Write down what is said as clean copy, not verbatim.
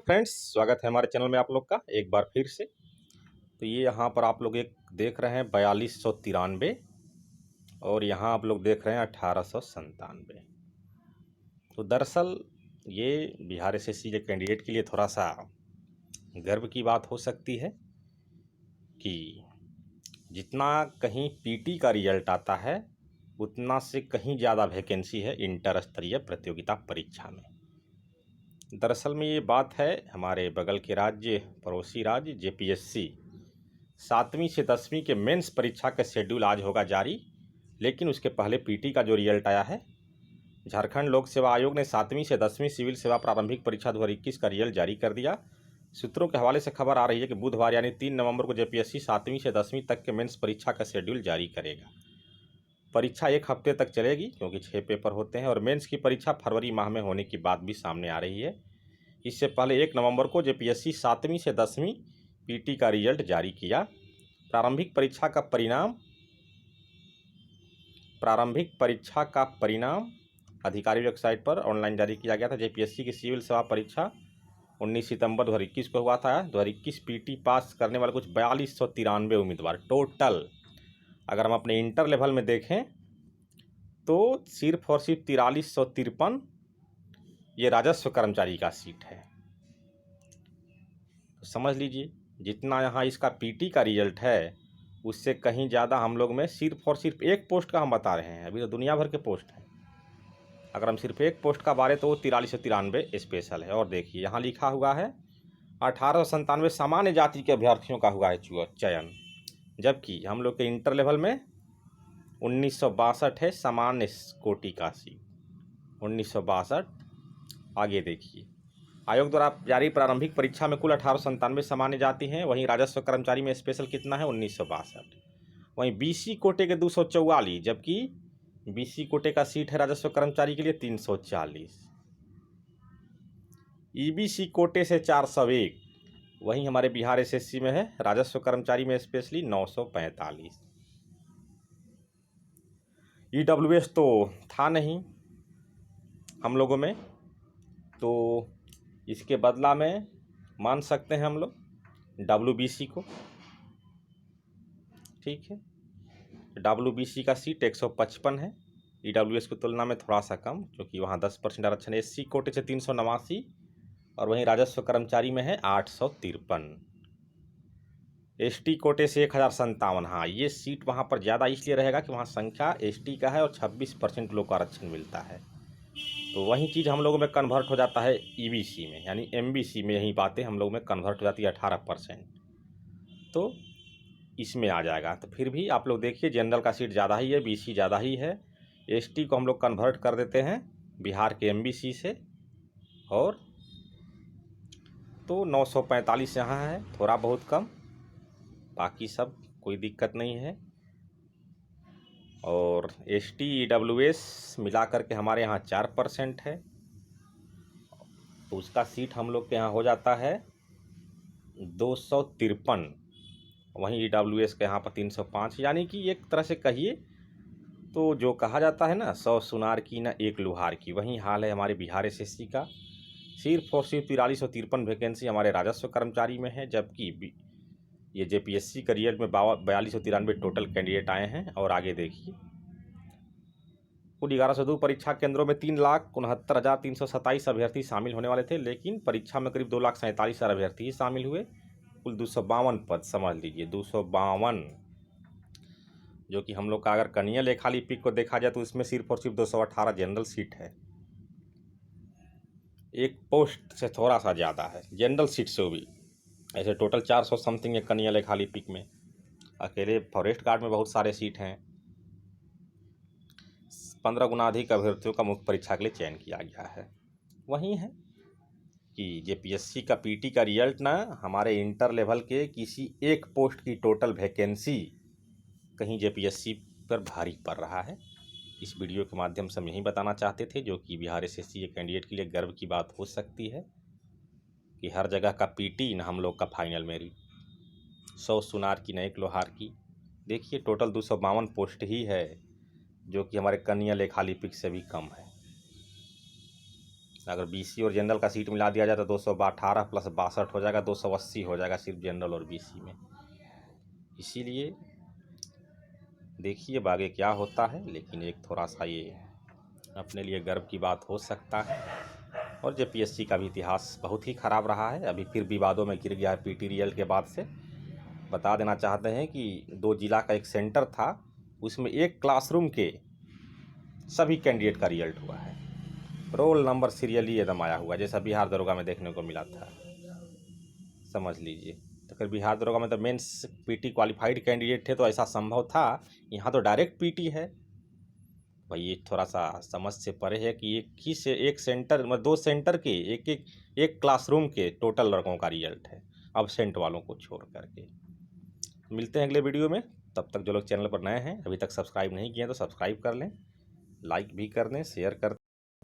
Friends, स्वागत है हमारे चैनल में आप लोग का एक बार फिर से। तो ये यहाँ पर आप लोग एक देख रहे हैं 4293 और यहाँ आप लोग देख रहे हैं 1897। तो दरअसल ये बिहार एसएससी के कैंडिडेट के लिए थोड़ा सा गर्व की बात हो सकती है कि जितना कहीं पीटी का रिजल्ट आता है उतना से कहीं ज़्यादा वैकेंसी है इंटर स्तरीय प्रतियोगिता परीक्षा में। दरअसल में ये बात है हमारे बगल के राज्य पड़ोसी राज्य जेपीएससी 7वीं से 10वीं के मेंस परीक्षा का शेड्यूल आज होगा जारी, लेकिन उसके पहले पीटी का जो रिजल्ट आया है, झारखंड लोक सेवा आयोग ने 7वीं से 10वीं सिविल सेवा प्रारंभिक परीक्षा 2021 का रिजल्ट जारी कर दिया। सूत्रों के हवाले से खबर आ रही है कि बुधवार यानी 3 नवंबर को जेपीएससी 7वीं से 10वीं तक के मेंस परीक्षा का शेड्यूल जारी करेगा। परीक्षा एक हफ्ते तक चलेगी क्योंकि 6 पेपर होते हैं और मेंस की परीक्षा फरवरी माह में होने की बात भी सामने आ रही है। इससे पहले 1 नवंबर को जेपीएससी 7वीं से 10वीं पीटी का रिजल्ट जारी किया। प्रारंभिक परीक्षा का परिणाम आधिकारिक वेबसाइट पर ऑनलाइन जारी किया गया था। जेपीएससी की सिविल सेवा परीक्षा 19 सितंबर 2021 को हुआ था। 2021 पीटी पास करने वाले कुछ 4293 उम्मीदवार टोटल। अगर हम अपने इंटर लेवल में देखें तो सिर्फ और सिर्फ 4353 ये राजस्व कर्मचारी का सीट है। तो समझ लीजिए जितना यहाँ इसका पीटी का रिजल्ट है उससे कहीं ज़्यादा हम लोग में सिर्फ और सिर्फ एक पोस्ट का हम बता रहे हैं। अभी तो दुनिया भर के पोस्ट हैं। अगर हम सिर्फ एक पोस्ट का बारे तो वो 4393 स्पेशल है। और देखिए यहाँ लिखा हुआ है 1897 सामान्य जाति के अभ्यर्थियों का हुआ है चयन, जबकि हम लोग के इंटर लेवल में 1962 है सामान्य कोटि का सीट 1962। आगे देखिए आयोग द्वारा जारी प्रारंभिक परीक्षा में कुल 1897 सामान्य जाति हैं। वहीं राजस्व कर्मचारी में स्पेशल कितना है 1962। वहीं बीसी कोटे के 244, जबकि बीसी कोटे का सीट है राजस्व कर्मचारी के लिए 340। ईबीसी कोटे से 401, वहीं हमारे बिहार एसएससी में है राजस्व कर्मचारी में स्पेशली 945। ईडब्ल्यूएस तो था नहीं हम लोगों में, तो इसके बदला में मान सकते हैं हम लोग डब्ल्यूबीसी को। ठीक है, डब्ल्यूबीसी का सीट 155 है, ईडब्ल्यूएस की तुलना में थोड़ा सा कम, क्योंकि वहाँ 10% आरक्षण। एससी कोटे से 389 और वहीं राजस्व कर्मचारी में है 853। एसटी कोटे से 1057। हाँ, ये सीट वहाँ पर ज़्यादा इसलिए रहेगा कि वहाँ संख्या एसटी का है और 26% लोग को आरक्षण मिलता है। तो वही चीज़ हम लोगों में कन्वर्ट हो जाता है ईबीसी में, यानी एमबीसी में यही बातें हम लोग में कन्वर्ट हो जाती है 18%, तो इसमें आ जाएगा। तो फिर भी आप लोग देखिए जनरल का सीट ज़्यादा ही है, बीसी ज़्यादा ही है। एसटी को हम लोग कन्वर्ट कर देते हैं बिहार के एमबीसी से, और तो 945 यहाँ है, थोड़ा बहुत कम, बाकी सब कोई दिक्कत नहीं है। और एसटी ईडब्ल्यूएस मिला करके हमारे यहाँ 4% है, तो उसका सीट हम लोग के यहाँ हो जाता है 253। वहीं ईडब्ल्यूएस के यहाँ पर 305, यानी कि एक तरह से कहिए तो जो कहा जाता है ना 100 सुनार की ना एक लुहार की, वही हाल है हमारे बिहार एसएससी का। सिर्फ और सिर्फ 4353 वैकेंसी हमारे राजस्व कर्मचारी में है, जबकि ये जेपीएससी का रिजल्ट में 4293 टोटल कैंडिडेट आए हैं। और आगे देखिए कुल 1102 परीक्षा केंद्रों में 3,69,327 अभ्यर्थी शामिल होने वाले थे, लेकिन परीक्षा में करीब 2,47,000 अभ्यर्थी ही शामिल हुए। कुल 252 पद, समझ लीजिए 252, जो कि हम लोग का अगर कनिया लेखा लिपिक को देखा जाए तो इसमें सिर्फ और सिर्फ 218 जनरल सीट है। एक पोस्ट से थोड़ा सा ज़्यादा है जनरल सीट से भी। ऐसे टोटल 400 समथिंग है कनिया लेखा लिपिक में। अकेले फॉरेस्ट गार्ड में बहुत सारे सीट हैं। 15 गुना अधिक अभ्यर्थियों का मुख्य परीक्षा के लिए चयन किया गया है। वही है कि जेपीएससी का पीटी का रिजल्ट ना हमारे इंटर लेवल के किसी एक पोस्ट की टोटल वैकेंसी कहीं जेपीएससी पर भारी पड़ रहा है। इस वीडियो के माध्यम से हम यही बताना चाहते थे, जो कि बिहार एसएससी के कैंडिडेट के लिए गर्व की बात हो सकती है कि हर जगह का पीटी न हम लोग का फाइनल मेरिट, 100 सुनार की न एक लोहार की। देखिए टोटल 252 पोस्ट ही है, जो कि हमारे कन्या लेखा लिपिक से भी कम है। अगर बीसी और जनरल का सीट मिला दिया जाए तो 218 प्लस 62 हो जाएगा, 280 हो जाएगा सिर्फ जनरल और बीसी में। इसीलिए देखिए आगे क्या होता है, लेकिन एक थोड़ा सा ये अपने लिए गर्व की बात हो सकता है। और जेपीएससी का भी इतिहास बहुत ही ख़राब रहा है, अभी फिर विवादों में गिर गया है पीटी रिजल्ट के बाद से। बता देना चाहते हैं कि 2 जिला का एक सेंटर था, उसमें एक क्लासरूम के सभी कैंडिडेट का रिजल्ट हुआ है, रोल नंबर सीरियली एकदम आया हुआ, जैसा बिहार दरोगा में देखने को मिला था, समझ लीजिए। तो फिर बिहार दरोगा में तो मेंस पीटी क्वालिफाइड कैंडिडेट थे तो ऐसा संभव था, यहाँ तो डायरेक्ट पीटी है भाई। ये थोड़ा सा समझ से परे है कि एक सेंटर मतलब 2 सेंटर के एक क्लासरूम के टोटल लड़कों का रिजल्ट है, अब्सेंट वालों को छोड़ करके। मिलते हैं अगले वीडियो में, तब तक जो लोग चैनल पर नए हैं अभी तक सब्सक्राइब नहीं किए हैं तो सब्सक्राइब कर लें, लाइक भी कर दें, शेयर कर